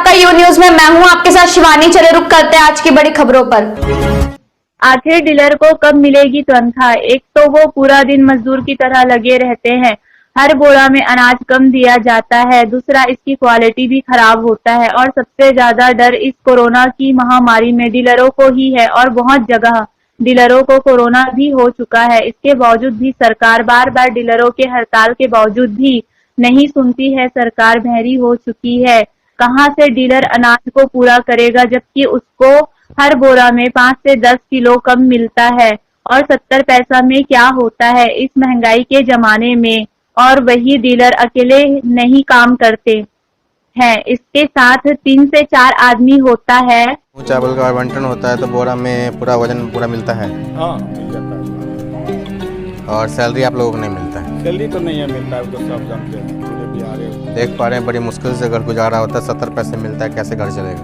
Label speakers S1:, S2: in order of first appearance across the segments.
S1: आपका you news में मैं हूं आपके साथ शिवानी। चले रुक करते हैं आज की बड़ी खबरों पर।
S2: आखिर डीलर को कब मिलेगी तनख्वाह? एक तो वो पूरा दिन मजदूर की तरह लगे रहते हैं, हर बोरा में अनाज कम दिया जाता है, दूसरा इसकी क्वालिटी भी खराब होता है और सबसे ज्यादा डर इस कोरोना की महामारी में डीलरों को ही है और बहुत जगह डीलरों को कोरोना भी हो चुका है। इसके बावजूद भी सरकार बार बार डीलरों के हड़ताल के बावजूद भी नहीं सुनती है। सरकार बहरी हो चुकी है। कहां से डीलर अनाज को पूरा करेगा जबकि उसको हर बोरा में 5 से 10 किलो कम मिलता है और 70 पैसा में क्या होता है इस महंगाई के जमाने में। और वही डीलर अकेले नहीं काम करते हैं, इसके साथ 3 से 4 आदमी होता है।
S3: चावल का आवंटन होता है तो बोरा में पूरा वजन पूरा मिलता है।
S4: हाँ, मिल जाता है।
S3: और सैलरी आप लोगों को नहीं मिलता है?
S4: सैलरी तो नहीं है, मिलता है, तो सब जानते हैं। पूरे बिहार
S3: देख पा रहे हैं बड़ी मुश्किल से घर गुजारा होता है, 70 पैसे मिलता है, कैसे घर चलेगा?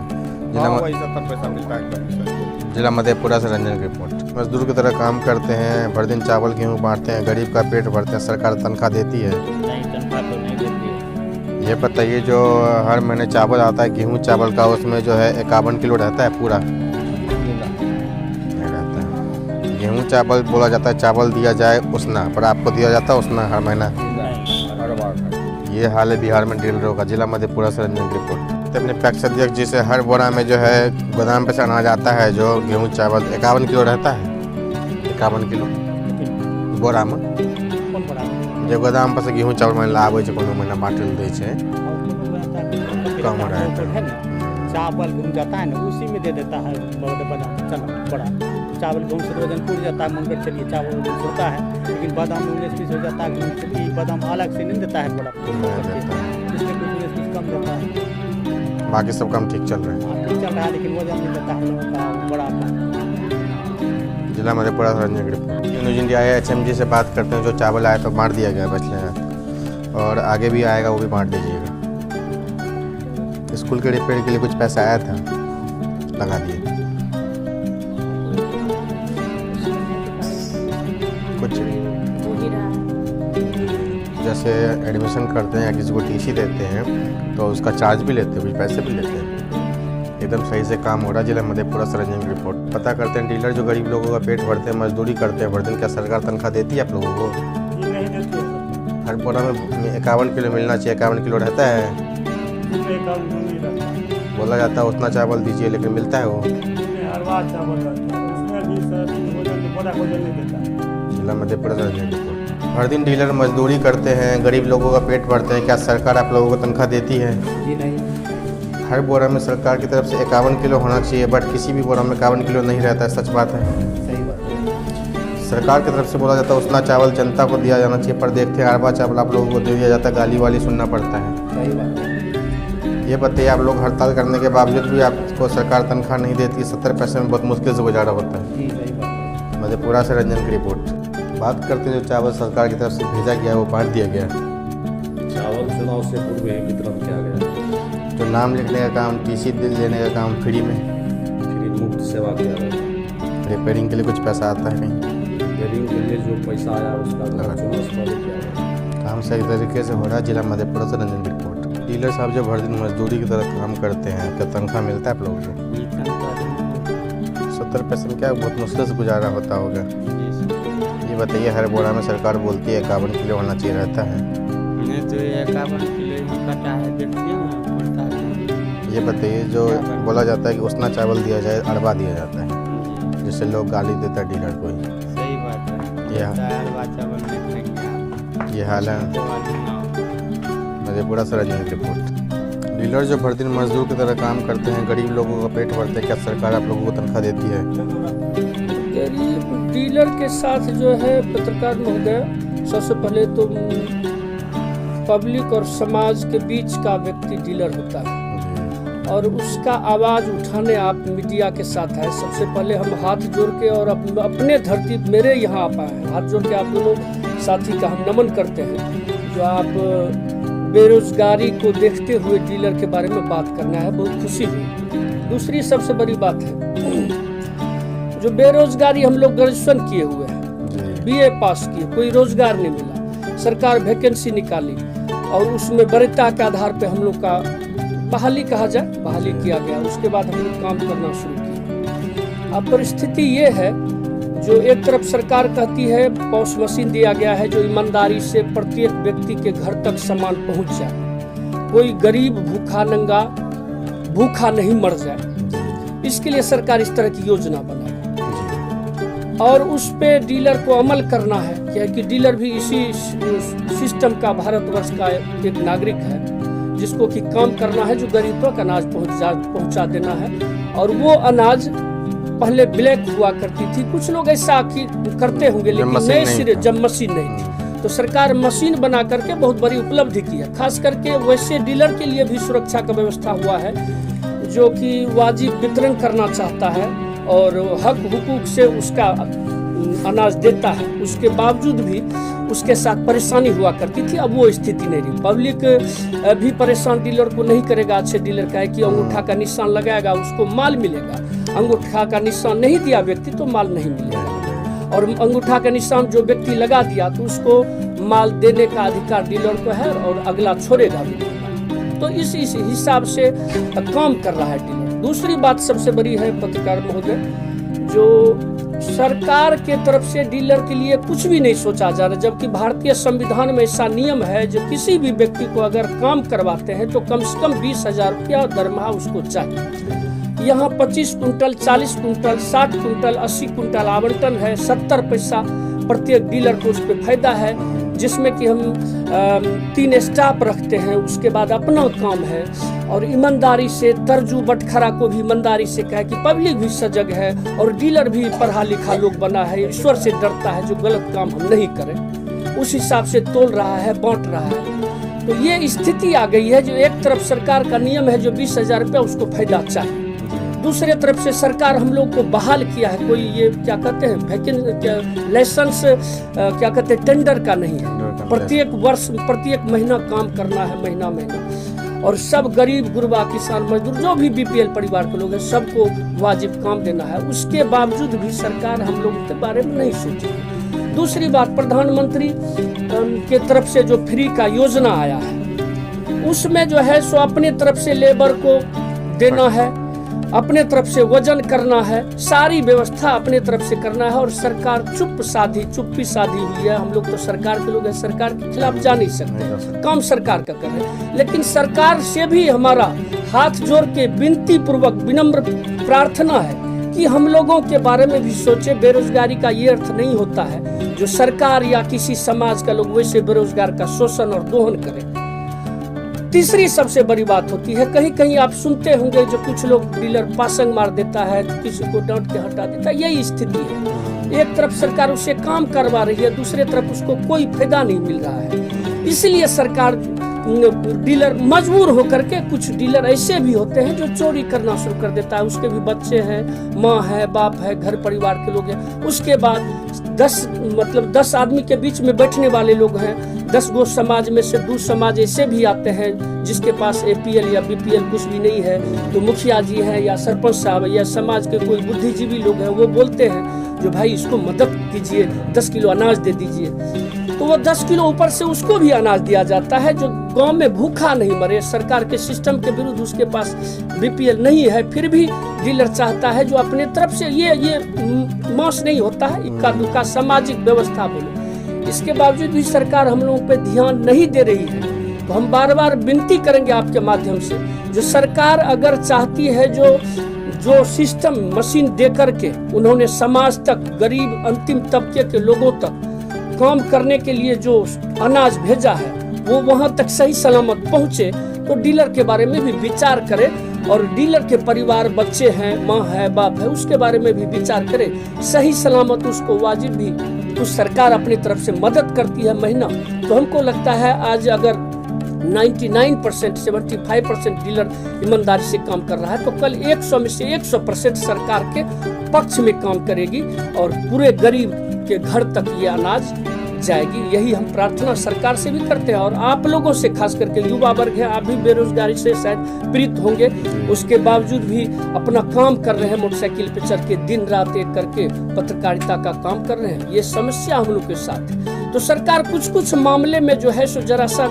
S4: वही 70 पैसा मिलता है।
S3: जिला मधेपुरा से रंजन की रिपोर्ट। मजदूर की तरह काम करते हैं, भर दिन चावल गेहूँ बांटते हैं, गरीब का पेट भरते हैं, सरकार तनख्वाह देती है?
S5: नहीं, तनख्वाह तो नहीं देती है।
S3: ये बताइए, जो हर महीने चावल आता है गेहूँ चावल का, उसमें जो है 51 किलो रहता है पूरा? नहीं रहता है। गेहूँ चावल बोला जाता है चावल दिया जाए उसना, पर आपको दिया जाता है उसना हर महीना? ये हाल है बिहार में डीलरों का। जिला मधेपुरा से रंजन की रिपोर्ट। अपने पैक्स अध्यक्ष जी से हर बोरा में जो है गोदाम पे से अनाज आता है, जो गेहूँ चावल 51 किलो रहता है। 51 किलो बोरा में जो गोदाम पर से गेहूँ चावल मैंने लावे कोनो महीना बांटल दै छै, कम रहता है।
S5: चावल घूम जाता है ना, उसी में दे देता है बड़ा चावल गेहूँ से वजन टूट जाता है। मानकर चलिए चावल वजन होता है, लेकिन बादाम में 19-20 हो जाता है। बादाम अलग से नहीं देता है बड़ा, इसमें कुछ 19-20 कम देता है।
S3: बाकी सब काम ठीक चल रहा है?
S5: ठीक चल रहा है, लेकिन वजन नहीं देता है लोगों का बड़ा।
S3: जिला मधेपुरा से रंजन की रिपोर्ट। न्यूज इंडिया HMG से बात करते हैं। जो चावल आया तो बांट दिया गया बचले, और आगे भी आएगा वो भी बांट दीजिएगा। स्कूल के रिपेयर के लिए कुछ पैसा आया था, लगा दिए। कुछ जैसे एडमिशन करते हैं या किसी को TC देते हैं तो उसका चार्ज भी लेते हैं, कुछ पैसे भी लेते हैं। एकदम सही से काम हो रहा है। जिला मधेपुरा से रंजन की रिपोर्ट। पता करते हैं डीलर जो गरीब लोगों का पेट भरते हैं, मजदूरी करते हैं भर दिन, क्या सरकार तनख्वाह देती है आप लोगों को?
S4: नहीं देती है।
S3: हर बोरा में 51 किलो मिलना चाहिए, 51 किलो रहता है। बोला जाता है उतना चावल दीजिए, लेकिन मिलता है वो?
S4: हर बार चावल रहता है, उसमें भी सर बड़ा वजन नहीं देता है।
S3: जिला मधेपुरा से रंजन की रिपोर्ट। हर दिन डीलर मजदूरी करते हैं, गरीब लोगों का पेट भरते हैं, क्या सरकार आप लोगों को तनख्वाह देती है?
S5: जी नहीं।
S3: हर बोरा में सरकार की तरफ से 51 किलो होना चाहिए, बट किसी भी बोरा में 51 किलो नहीं रहता है। सच बात है?
S5: सही बात है।
S3: सरकार की तरफ से बोला जाता है उतना चावल जनता को दिया जाना चाहिए, पर देखते हैं अरबा चावल आप लोगों को दे दिया जाता है, गाली वाली सुनना पड़ता है।
S5: सही बात है।
S3: ये बताइए, आप लोग हड़ताल करने के बावजूद भी आपको सरकार तनख्वाह नहीं देती, 70 पैसे में बहुत मुश्किल से गुजारा होता है।
S5: जी सही बात है।
S3: मधेपुरा से रंजन की रिपोर्ट। बात करते हैं जो चावल सरकार की तरफ से भेजा गया वो बांट दिया गया।
S6: चावल चुनाव से पूर्व ही वितरण किया गया।
S3: जो नाम लिखने का काम, TC लेने का काम फ्री में,
S6: फ्री मुफ्त सेवा किया गया।
S3: रिपेयरिंग के लिए कुछ पैसा आता है कहीं?
S6: रिपेयरिंग के लिए जो पैसा आया उसका चुनाव से पहले किया गया।
S3: काम सही तरीके से हो रहा है। जिला मधेपुरा से रंजन की रिपोर्ट। डीलर साहब जो हर दिन मजदूरी की तरह काम करते हैं, क्या तनख्वाह मिलता है आप लोगों को? 70 पैसे में क्या बहुत मुश्किल से गुजारा होता होगा। ये बताइए, हर बोरा में सरकार बोलती है 51 किलो होना चाहिए, रहता है?
S5: नहीं तो 51 किलो कटा है, देखिए ना पड़ता है।
S3: ये बताइए, जो बोला जाता है कि उसना चावल दिया जाए, अरबा दिया जाता है, जिससे लोग गाली देता है डीलर को ही।
S5: सही बात है।
S3: ये हाल है मधेपुरा से रंजन की रिपोर्ट। डीलर जो भर दिन मजदूर की तरह काम करते हैं, गरीब लोगों का पेट भरते हैं, क्या सरकार आप लोगों को तनख्वाह देती है?
S7: गरीब डीलर के साथ जो है पत्रकार महोदय, सबसे पहले तो पब्लिक और समाज के बीच का व्यक्ति डीलर होता है और उसका आवाज़ उठाने आप मीडिया के साथ है। सबसे पहले हम हाथ जोड़ के और अपने धरती मेरे यहाँ आप आए हैं, हाथ जोड़ के आप दोनों साथी का हम नमन करते हैं। जो आप बेरोजगारी को देखते हुए डीलर के बारे में बात करना है, बहुत खुशी हुई। दूसरी सबसे बड़ी बात है, जो बेरोजगारी हम लोग ग्रेजुएशन किए हुए हैं, BA पास किए, कोई रोजगार नहीं मिला, सरकार वैकेंसी निकाली और उसमें वरीयता के आधार पे हम लोग का बहाली कहा जाए, बहाली किया गया। उसके बाद हम लोग काम करना शुरू किया। अब परिस्थिति ये है, जो एक तरफ सरकार कहती है पॉस मशीन दिया गया है जो ईमानदारी से प्रत्येक व्यक्ति के घर तक सामान पहुंच जाए, कोई गरीब भूखा नंगा भूखा नहीं मर जाए, इसके लिए सरकार इस तरह की योजना बनाई और उस पे डीलर को अमल करना है। क्या कि डीलर भी इसी सिस्टम का भारतवर्ष का एक नागरिक है, जिसको कि काम करना है, जो गरीब तक अनाज पहुंचा देना है। और वो अनाज पहले ब्लैक हुआ करती थी, कुछ लोग ऐसा करते होंगे, लेकिन नए सिरे जब मशीन नहीं थी तो सरकार मशीन बना करके बहुत बड़ी उपलब्धि की है। खास करके वैसे डीलर के लिए भी सुरक्षा का व्यवस्था हुआ है, जो कि वाजिब वितरण करना चाहता है और हक हुकूक से उसका अनाज देता है, उसके बावजूद भी उसके साथ परेशानी हुआ करती थी। अब वो स्थिति नहीं रही। पब्लिक भी परेशान डीलर को नहीं करेगा। अच्छे डीलर का है कि अंगूठा का निशान लगाएगा, उसको माल मिलेगा। अंगूठा का निशान नहीं दिया व्यक्ति तो माल नहीं मिलेगा, और अंगूठा का निशान जो व्यक्ति लगा दिया तो उसको माल देने का अधिकार डीलर को है और अगला छोड़ेगा भी। तो इस हिसाब से काम कर रहा है डीलर। दूसरी बात सबसे बड़ी है पत्रकार महोदय, जो सरकार के तरफ से डीलर के लिए कुछ भी नहीं सोचा जा रहा, जबकि भारतीय संविधान में ऐसा नियम है जो किसी भी व्यक्ति को अगर काम करवाते हैं तो कम से कम 20,000 रुपया दरमाहा उसको चाहिए। यहाँ 25 कुंटल, 40 कुंटल, 60 कुंटल, 80 कुंटल आवंटन है, 70 पैसा प्रत्येक डीलर को उस पर फायदा है, जिसमें कि हम 3 स्टाफ रखते हैं। उसके बाद अपना काम है और ईमानदारी से तर्जू बटखरा को भी ईमानदारी से कहे कि पब्लिक भी सजग है और डीलर भी पढ़ा लिखा लोग बना है, ईश्वर से डरता है, जो गलत काम हम नहीं करें, उस हिसाब से तोल रहा है, बांट रहा है। तो ये स्थिति आ गई है, जो एक तरफ सरकार का नियम है जो 20,000 रुपया उसको फायदा चाहिए, दूसरे तरफ से सरकार हम लोग को बहाल किया है। कोई ये क्या कहते हैं लाइसेंस क्या कहते हैं टेंडर का नहीं है, प्रत्येक वर्ष प्रत्येक महीना काम करना है, महीना। और सब गरीब गुरबा किसान मजदूर जो भी बीपीएल परिवार के लोग हैं सबको वाजिब काम देना है। उसके बावजूद भी सरकार हम लोग के बारे में नहीं सोची। दूसरी बात, प्रधानमंत्री के तरफ से जो फ्री का योजना आया है, उसमें जो है सो अपने तरफ से लेबर को देना है, अपने तरफ से वजन करना है, सारी व्यवस्था अपने तरफ से करना है। और सरकार चुप्पी साधी हुई है। हम लोग तो सरकार के लोग हैं, सरकार के खिलाफ जा नहीं सकते, काम सरकार का कर रहे हैं। लेकिन सरकार से भी हमारा हाथ जोड़ के विनती पूर्वक विनम्र प्रार्थना है कि हम लोगों के बारे में भी सोचे। बेरोजगारी का ये अर्थ नहीं होता है जो सरकार या किसी समाज का लोग वैसे बेरोजगार का शोषण और दोहन करें। तीसरी सबसे बड़ी बात होती है, कहीं कहीं आप सुनते होंगे जो कुछ लोग डीलर पासंग मार देता है, तो किसी को डांट के हटा देता है। यही स्थिति है। एक तरफ सरकार उससे काम करवा रही है, दूसरे तरफ उसको कोई फायदा नहीं मिल रहा है। इसलिए सरकार डीलर मजबूर होकर के, कुछ डीलर ऐसे भी होते हैं जो चोरी करना शुरू कर देता है। उसके भी बच्चे हैं, माँ है, बाप है, घर परिवार के लोग हैं। उसके बाद 10 आदमी के बीच में बैठने वाले लोग हैं। 10 गो समाज में से 2 समाज ऐसे भी आते हैं जिसके पास APL या BPL कुछ भी नहीं है, तो मुखिया जी हैं या सरपंच साहब या समाज के कोई बुद्धिजीवी लोग हैं, वो बोलते हैं जो भाई इसको मदद कीजिए, 10 किलो अनाज दे दीजिए। तो वो 10 किलो ऊपर से उसको भी अनाज दिया जाता है, जो गांव में भूखा नहीं मरे। सरकार के सिस्टम के विरुद्ध उसके पास BPL नहीं है, फिर भी डीलर चाहता है जो अपने तरफ से ये मांस नहीं होता है, इक्का दुक्का सामाजिक व्यवस्था बोले। इसके बावजूद भी सरकार हम लोगों पे ध्यान नहीं दे रही है। तो हम बार बार विनती करेंगे आपके माध्यम से, जो सरकार अगर चाहती है जो सिस्टम मशीन दे करके उन्होंने समाज तक, गरीब अंतिम तबके के लोगों तक काम करने के लिए जो अनाज भेजा है वो वहां तक सही सलामत पहुंचे, तो डीलर के बारे में भी विचार करे। और डीलर के परिवार, बच्चे हैं, माँ है, बाप है, उसके बारे में भी विचार करे। सही सलामत उसको वाजिब भी कुछ सरकार अपनी तरफ से मदद करती है महीना। तो हमको लगता है आज अगर 99%, 75% डीलर ईमानदारी से काम कर रहा है, तो कल 100 में से 100% सरकार के पक्ष में काम करेगी और पूरे गरीब के घर तक ये अनाज जाएगी। यही हम प्रार्थना सरकार से भी करते हैं और आप लोगों से, खास करके युवा वर्ग है, आप भी बेरोजगारी से शायद पीड़ित होंगे, उसके बावजूद भी अपना काम कर रहे हैं, मोटरसाइकिल पे चढ़ के दिन रात एक करके पत्रकारिता का काम कर रहे हैं। ये समस्या हम लोग के साथ है। तो सरकार कुछ मामले में जो है सो जरा सा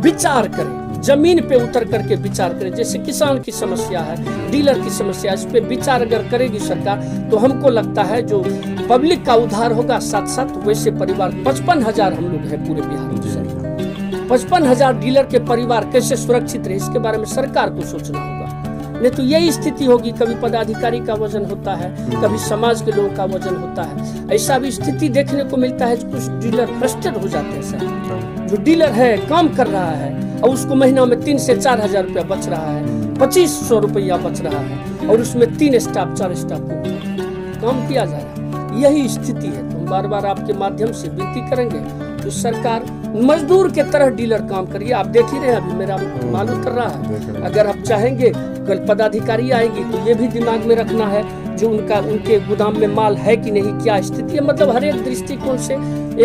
S7: विचार करे जमीन पे उतर करके विचार करे। जैसे किसान की समस्या है, डीलर की समस्या, इस पे विचार अगर करेगी सरकार तो हमको लगता है जो पब्लिक का उद्धार होगा, साथ साथ वैसे परिवार 55,000 हम लोग हैं पूरे बिहार में सर, 55,000 डीलर के परिवार कैसे सुरक्षित रहे इसके बारे में सरकार को सोचना होगा। नहीं तो यही स्थिति होगी, कभी पदाधिकारी का वजन होता है, कभी समाज के लोगों का वजन होता है। ऐसा भी स्थिति देखने को मिलता है, कुछ डीलर फ्रस्ट्रेट हो जाते हैं सर। जो डीलर है काम कर रहा है और उसको महीना में 3 से 4 हजार रुपया बच रहा है, 2500 रुपया बच रहा है और उसमें 3 स्टाफ 4 स्टाफ को काम किया जा रहा है। यही स्थिति है। तो हम बार बार आपके माध्यम से विनती करेंगे तो सरकार मजदूर के तरह डीलर काम करिए। आप देख ही रहे हैं, अभी मेरा माल उतर रहा है। अगर आप चाहेंगे कल पदाधिकारी आएंगी तो ये भी दिमाग में रखना है जो उनके गोदाम में माल है कि नहीं, क्या स्थिति है। मतलब हर एक दृष्टिकोण से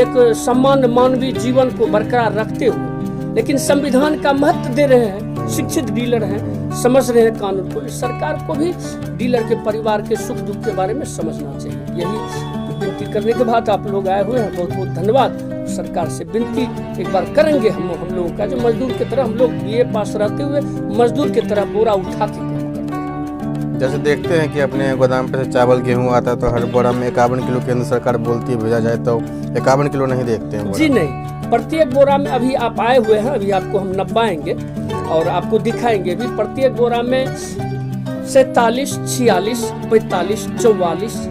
S7: एक समान मानवीय जीवन को बरकरार रखते हुए, लेकिन संविधान का महत्व दे रहे हैं, शिक्षित डीलर हैं, समझ रहे हैं कानून को। सरकार को भी डीलर के परिवार के सुख दुख के बारे में समझना चाहिए। यही विनती करने के बाद आप लोग आए हुए हैं, बहुत बहुत धन्यवाद। सरकार से विनती एक बार करेंगे हम लोगों का, जो मजदूर की तरह हम लोग बीए पास रहते हुए मजदूर की तरह बोरा उठा के काम करते हैं।
S3: जैसे देखते हैं कि अपने गोदाम पे से चावल गेहूं आता है तो हर बोरा में 51 किलो केंद्र सरकार बोलती है भेजा जाए, तो 51 किलो नहीं देखते हैं
S7: जी नहीं, प्रत्येक बोरा में अभी आप आए हुए हैं, अभी आपको हम नब्बाएंगे और आपको दिखाएंगे भी। प्रत्येक बोरा में 47, 46, 45, 44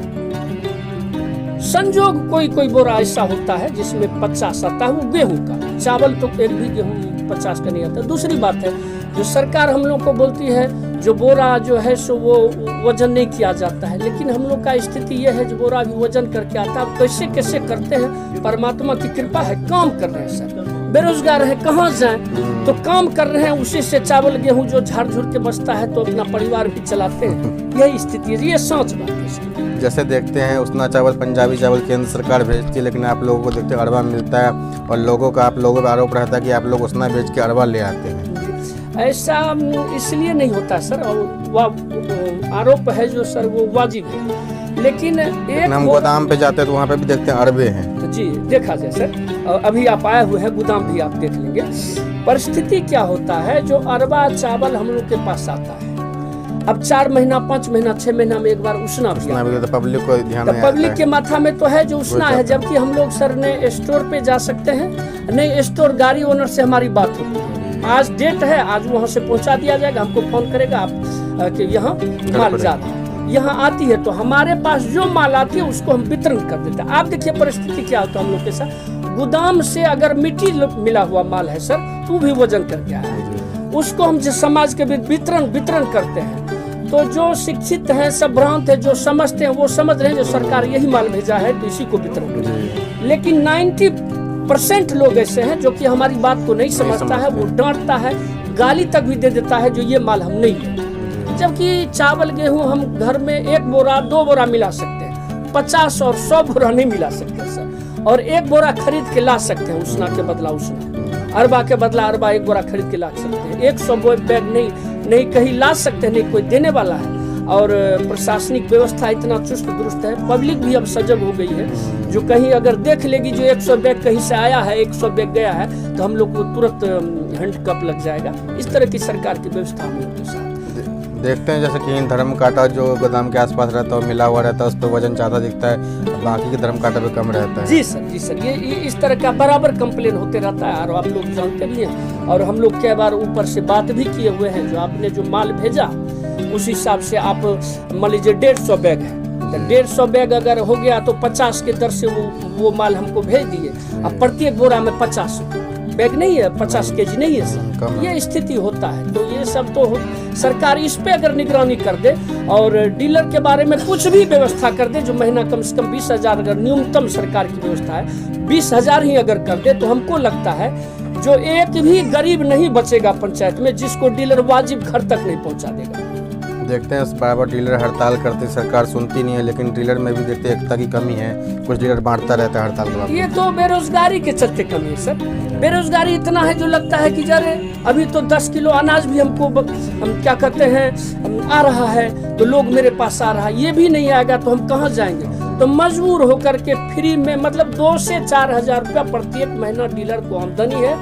S7: संजोग कोई बोरा ऐसा होता है जिसमें 50 आता है, वो गेहूं का। चावल तो एक भी गेहूं 50 का नहीं आता। दूसरी बात है जो सरकार हम लोग को बोलती है जो बोरा जो है सो वो वजन नहीं किया जाता है, लेकिन हम लोग का स्थिति ये है जो बोरा भी वजन करके आता है। कैसे कैसे करते हैं, परमात्मा की कृपा है, काम कर रहे हैं सर। बेरोजगार है, कहाँ जाएं, तो काम कर रहे हैं, उसी से चावल गेहूं जो झाड़ झुड़ के बचता है तो अपना परिवार भी चलाते हैं। यही स्थिति है, ये सच बात है सर।
S3: जैसे देखते हैं उसना चावल पंजाबी चावल केंद्र सरकार भेजती है, लेकिन आप लोगों को देखते हैं अरबा मिलता है और आप लोगों पर आरोप रहता है कि आप लोग उसना बेच के अरबा ले आते हैं।
S7: ऐसा इसलिए नहीं होता सर, और आरोप है जो सर वो वाजिब है, लेकिन
S3: हम गोदाम पे जाते हैं तो वहाँ पे भी देखते हैं अरबे हैं।
S7: जी देखा जाए सर, अभी आप आए हुए हैं गोदाम भी आप देख लेंगे। परिस्थिति क्या होता है, जो अरबा चावल हम लोग के पास आता है, अब 4 महीना 5 महीना 6 महीना में एक बार उसना
S3: तो पब्लिक को ध्यान नहीं
S7: पब्लिक के माथा में तो है जो उसना है, जबकि हम लोग सर ने स्टोर पे जा सकते हैं, नहीं स्टोर गाड़ी ओनर से हमारी बात होती है, आज डेट है, आज वहाँ से पहुँचा दिया जाएगा, हमको फोन करेगा आप कि यहाँ माल जा रहा है, यहाँ आती है तो हमारे पास जो माल आती है उसको हम वितरण कर देते हैं। आप देखिए परिस्थिति क्या होता है हम लोग के साथ, गोदाम से अगर मिट्टी मिला हुआ माल है सर तो भी वजन करके आया है, उसको हम समाज के वितरण करते हैं। तो जो शिक्षित हैं, संभ्रांत है, जो समझते हैं वो समझ रहे हैं जो सरकार यही माल भेजा है तो इसी को वितरण करें। लेकिन 90% लोग ऐसे हैं जो कि हमारी बात को नहीं समझता है, वो डांटता है, गाली तक भी दे देता है जो ये माल हम नहीं है। जबकि चावल गेहूं हम घर में 1 बोरा 2 बोरा मिला सकते हैं, 50 और 100 बोरा नहीं मिला सकते सर, और 1 बोरा खरीद के ला सकते हैं, उसना के बदला उसना, अरबा के बदला अरबा 1 बोरा खरीद के ला सकते हैं। 100 बैग नहीं कहीं ला सकते, नहीं कोई देने वाला है। और प्रशासनिक व्यवस्था इतना चुस्त दुरुस्त है, पब्लिक भी अब सजग हो गई है, जो कहीं अगर देख लेगी जो 100 बैग कहीं से आया है, 100 बैग गया है तो हम लोग को तुरंत हैंडकप लग जाएगा। इस तरह की सरकार की व्यवस्था हम लोग के साथ
S3: देखते हैं। जैसे कि धर्म कांटा जो गोदाम के आसपास रहता है मिला हुआ रहता है, उस पर वजन ज़्यादा दिखता है, बाकी के धर्म कांटा पे कम रहता है।
S7: जी सर, ये इस तरह का बराबर कंप्लेन होते रहता है और आप लोग जानते भी हैं, और हम लोग कई बार ऊपर से बात भी किए हुए हैं। जो आपने जो माल भेजा उस हिसाब से आप मान लीजिए 150 बैग है, तो 150 बैग अगर हो गया तो 50 के दर से वो माल हमको भेज दिए। अब प्रत्येक बोरा में 50 बैग नहीं है, 50 केजी नहीं है सर, ये स्थिति होता है। तो ये सब तो सरकार इस पे अगर निगरानी कर दे और डीलर के बारे में कुछ भी व्यवस्था कर दे, जो महीना कम से कम 20,000 अगर न्यूनतम सरकार की व्यवस्था है 20,000 ही अगर कर दे, तो हमको लगता है जो एक भी गरीब नहीं बचेगा पंचायत में जिसको डीलर वाजिब घर तक नहीं पहुँचा देगा।
S3: देखते हैं बराबर डीलर हड़ताल करते, सरकार सुनती नहीं है, लेकिन डीलर में भी देखते एकता की कमी है, कुछ डीलर बांटता रहता है हड़ताल के बाद।
S7: ये तो बेरोजगारी के चलते कमी है सर, बेरोजगारी इतना है जो लगता है कि जरे अभी तो 10 किलो अनाज भी हमको हम क्या कहते हैं आ रहा है तो लोग मेरे पास आ रहा है, ये भी नहीं आएगा तो हम कहाँ जाएंगे। तो मजबूर होकर के फ्री में मतलब 2 से 4 हजार रुपया प्रत्येक महीना डीलर को आमदनी है,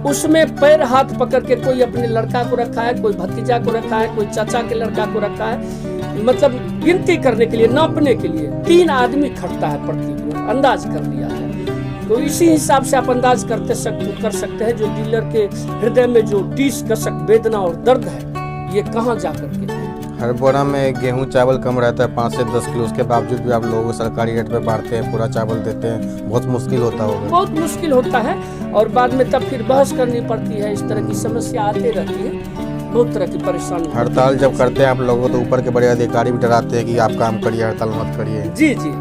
S7: उसमें पैर हाथ पकड़ के कोई अपने लड़का को रखा है, कोई भतीजा को रखा है, कोई चाचा के लड़का को रखा है, मतलब गिनती करने के लिए, नापने के लिए 3 आदमी खटता है प्रति को, अंदाज कर लिया है। तो इसी हिसाब से आप अंदाज कर सकते हैं जो डीलर के हृदय में जो टीस कसक वेदना और दर्द है ये कहाँ जा करके।
S3: हर बोरा में गेहूं चावल कम रहता है 5 से 10 किलो, उसके बावजूद भी आप लोगों को सरकारी रेट पे बांटते हैं, पूरा चावल देते हैं, बहुत मुश्किल होता होगा।
S7: बहुत मुश्किल होता है और बाद में तब फिर बहस करनी पड़ती है। इस तरह की समस्या आती रहती है, बहुत तरह की परेशानी।
S3: हड़ताल जब करते हैं आप लोगों तो ऊपर के बड़े अधिकारी भी डराते हैं कि आप काम करिए, हड़ताल मत करिए।
S7: जी जी,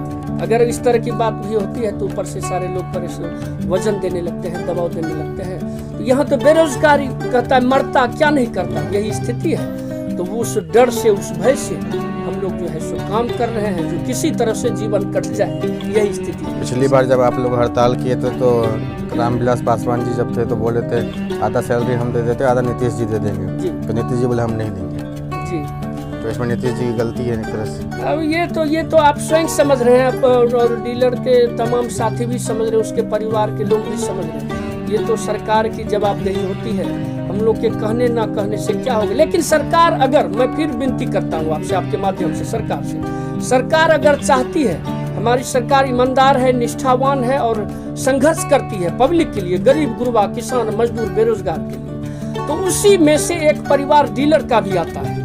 S7: अगर इस तरह की बात भी होती है तो ऊपर से सारे लोग परेशान, वजन देने लगते हैं, दबाव देने लगते हैं। तो यहाँ तो बेरोजगारी कहता है मरता क्या नहीं करता, यही स्थिति है। तो वो उस डर से, उस भय से हम लोग जो है सो काम कर रहे हैं जो किसी तरह से जीवन कट जाए, यही स्थिति है।
S3: पिछली बार जब आप लोग हड़ताल किए थे तो रामविलास पासवान जी जब थे तो बोले थे आधा सैलरी हम दे देते, आधा नीतीश जी दे देंगे
S7: जी।
S3: तो नीतीश जी बोले हम नहीं देंगे
S7: जी।
S3: तो इसमें नीतीश जी की गलती है एक तरह से।
S7: अब ये तो आप स्वयं समझ रहे हैं और डीलर के तमाम साथी भी समझ रहे हैं, उसके परिवार के लोग भी समझ रहे हैं। ये तो सरकार की जवाबदेही होती है, हम लोग के कहने ना कहने से क्या होगा। लेकिन सरकार अगर, मैं फिर विनती करता हूँ आपसे, आपके माध्यम से सरकार अगर चाहती है, हमारी सरकार ईमानदार है, निष्ठावान है और संघर्ष करती है पब्लिक के लिए, गरीब गुरबा, किसान, मजदूर, बेरोजगार के लिए, तो उसी में से एक परिवार डीलर का भी आता है।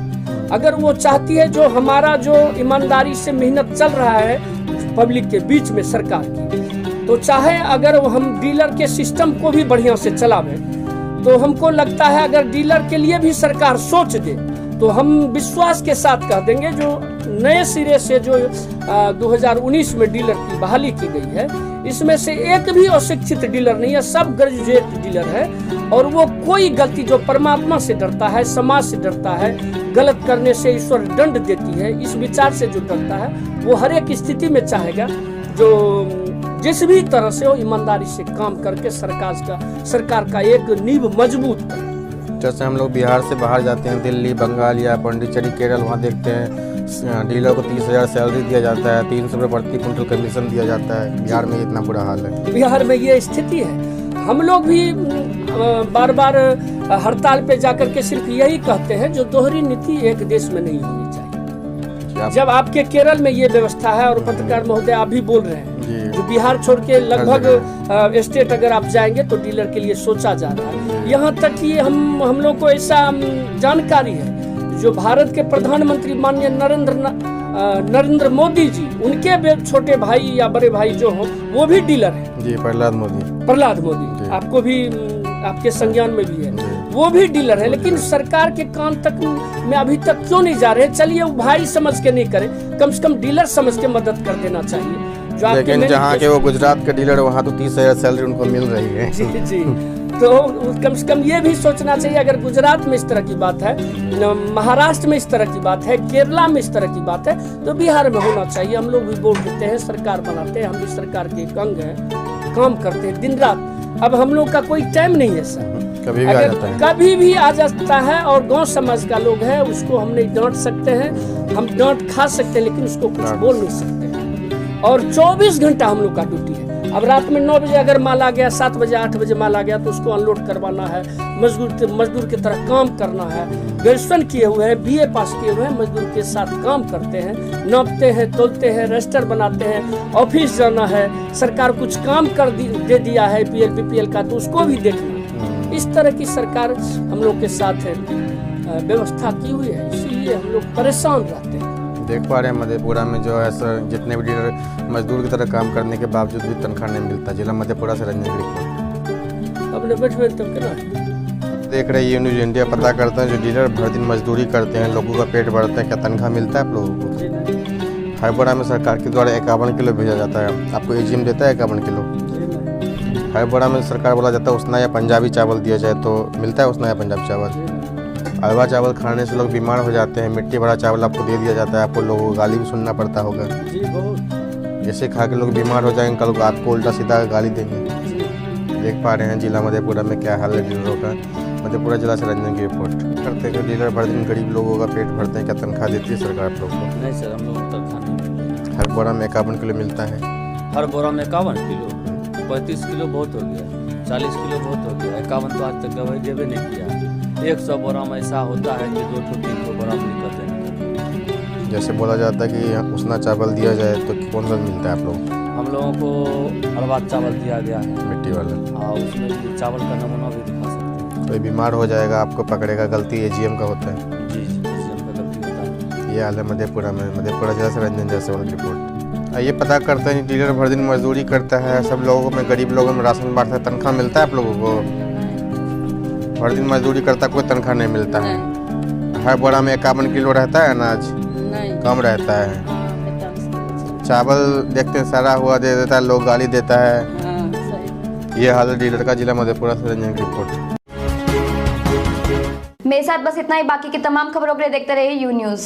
S7: अगर वो चाहती है जो हमारा जो ईमानदारी से मेहनत चल रहा है पब्लिक के बीच में सरकार की, तो चाहे अगर हम डीलर के सिस्टम को भी बढ़िया से चलावें, तो हमको लगता है अगर डीलर के लिए भी सरकार सोच दे तो हम विश्वास के साथ कह देंगे जो नए सिरे से जो 2019 में डीलर की बहाली की गई है, इसमें से एक भी अशिक्षित डीलर नहीं है, सब ग्रेजुएट डीलर है। और वो कोई गलती जो परमात्मा से डरता है, समाज से डरता है, गलत करने से ईश्वर दंड देती है, इस विचार से जो डरता है वो हर एक स्थिति में चाहेगा जो जिस भी तरह से हो ईमानदारी से काम करके सरकार का एक नींव मजबूत करे।
S3: जैसे हम लोग बिहार से बाहर जाते हैं, दिल्ली, बंगाल या पांडिचेरी, केरल, वहाँ देखते हैं डीलर को 30,000 सैलरी दिया जाता है, 300 रुपये प्रति क्विंटल कमीशन दिया जाता है। बिहार में इतना बुरा हाल है।
S7: बिहार में ये स्थिति है। हम लोग भी बार बार हड़ताल पे जाकर के सिर्फ यही कहते हैं जो दोहरी नीति एक देश में नहीं होनी चाहिए। जब आपके केरल में ये व्यवस्था है और पत्रकार महोदय आप भी बोल रहे हैं, जो बिहार छोड़ के लगभग स्टेट अगर आप जाएंगे तो डीलर के लिए सोचा जा रहा है। यहाँ तक कि हम लोग को ऐसा जानकारी है जो भारत के प्रधानमंत्री माननीय नरेंद्र मोदी जी, उनके छोटे भाई या बड़े भाई जो हो वो भी डीलर है जी। प्रहलाद मोदी आपको भी आपके संज्ञान में भी है, वो भी डीलर है। लेकिन सरकार के कान तक में अभी तक क्यों नहीं जा रहे? चलिए वो भाई समझ के नहीं करे, कम से कम डीलर समझ के मदद कर देना चाहिए।
S3: लेकिन जहाँ के वो गुजरात के डीलर, वहाँ तो 30,000 सैलरी उनको मिल रही है।
S7: जी तो कम से कम ये भी सोचना चाहिए, अगर गुजरात में इस तरह की बात है, महाराष्ट्र में इस तरह की बात है, केरला में इस तरह की बात है, तो बिहार में होना चाहिए। हम लोग भी वोट देते हैं, सरकार बनाते हैं, हम भी सरकार के एक अंग हैं, काम करते हैं दिन रात। अब हम लोग का कोई टाइम नहीं है सर,
S3: कभी भी आ जाता है,
S7: कभी भी आ जाता है। और गांव समाज का लोग है, उसको हम नहीं डांट सकते हैं, हम डांट खा सकते हैं लेकिन उसको कुछ बोल नहीं सकते। और 24 घंटा हम लोग का ड्यूटी है। अब रात में 9 बजे अगर माल आ गया, 7 बजे 8 बजे माल आ गया तो उसको अनलोड करवाना है, मजदूर की तरह काम करना है। ग्रेजुएशन किए हुए हैं, BA पास किए हुए हैं, मजदूर के साथ काम करते हैं, नापते हैं, तोलते हैं, रजिस्टर बनाते हैं, ऑफिस जाना है, सरकार कुछ काम दे दिया है PL PPL का तो उसको भी देखना है। इस तरह की सरकार हम लोग के साथ व्यवस्था की हुई है, इसीलिए हम लोग परेशान रहते हैं।
S3: देख पा रहे हैं मधेपुरा में जो है सर, जितने भी डीलर मजदूर की तरह काम करने के बावजूद भी तनख्वाह नहीं मिलता। जिला मधेपुरा से रंजन रिपोर्ट।
S7: अपने बैठे तब क्या
S3: देख रहे हैं न्यूज़ इंडिया, पता करते हैं जो डीलर भर दिन मजदूरी करते हैं, लोगों का पेट भरते हैं, क्या तनख्वाह मिलता है आप लोगों को? हरबोरा में सरकार के द्वारा 51 किलो भेजा जाता है, आपको AGM देता है 51 किलो। हरबोरा में सरकार बोला जाता है उसना या पंजाबी चावल दिया जाए, तो मिलता है उसना या पंजाबी चावल? हलवा चावल खाने से लोग बीमार हो जाते हैं, मिट्टी भरा चावल आपको दे दिया जाता है, आपको लोगों को गाली भी सुनना पड़ता होगा
S7: जी। बहुत
S3: ऐसे खा के लोग बीमार हो जाएंगे, कल को आपको उल्टा सीधा गाली देंगे। देख पा रहे हैं जिला मधेपुरा में क्या हाल है डीलरों का। मधेपुरा जिला से रंजन की रिपोर्ट करते हैं। डीलर भर दिन गरीब लोगों का पेट भरते हैं, क्या तनख्वाह देती है सरकार आप लोग को?
S8: नहीं सर, हम लोग तनख्वाह नहीं।
S3: हर बोरा में 51 किलो मिलता है।
S8: हर बोरा में 51 किलो, 35 किलो बहुत हो गया, 40 किलो बहुत हो गया, 51 तो आज तक दवाई देवे नहीं किया। 100 बोरा में ऐसा होता है कि 2-3 बोरा में निकलते हैं।
S3: जैसे बोला जाता है कि उसना चावल दिया जाए तो कौन सा मिलता है आप लोग?
S8: हम लोगों को अरबाद चावल दिया गया है,
S3: मिट्टी वाला।
S8: हाँ, उसमें भी चावल का नमूना भी दिखा सकते हैं।
S3: कोई बीमार हो जाएगा आपको पकड़ेगा, गलती एजीएम का होता है।
S8: जी जी, एजीएम का गलती होता है।
S3: ये हाल है मधेपुरा में। मधेपुरा जिला से रंजन जायसवाल की रिपोर्ट। ये पता करते हैं डीलर भर दिन मजदूरी करता है, सब लोगों में, गरीब लोगों में राशन बांटता है, तनख्वाह मिलता है आप लोगों को? भर दिन मजदूरी करता कोई तनख्वाह नहीं मिलता है। हर बोरा में 51 किलो रहता है अनाज, कम रहता है। चावल देखते हैं सड़ा हुआ दे देता है, लोग गाली देता है। ये हाल है डीलर का, जिला मधेपुरा से रंजन की रिपोर्ट।
S1: मेरे साथ बस इतना ही। बाकी की तमाम खबरों के लिए देखते रहिए यू न्यूज़।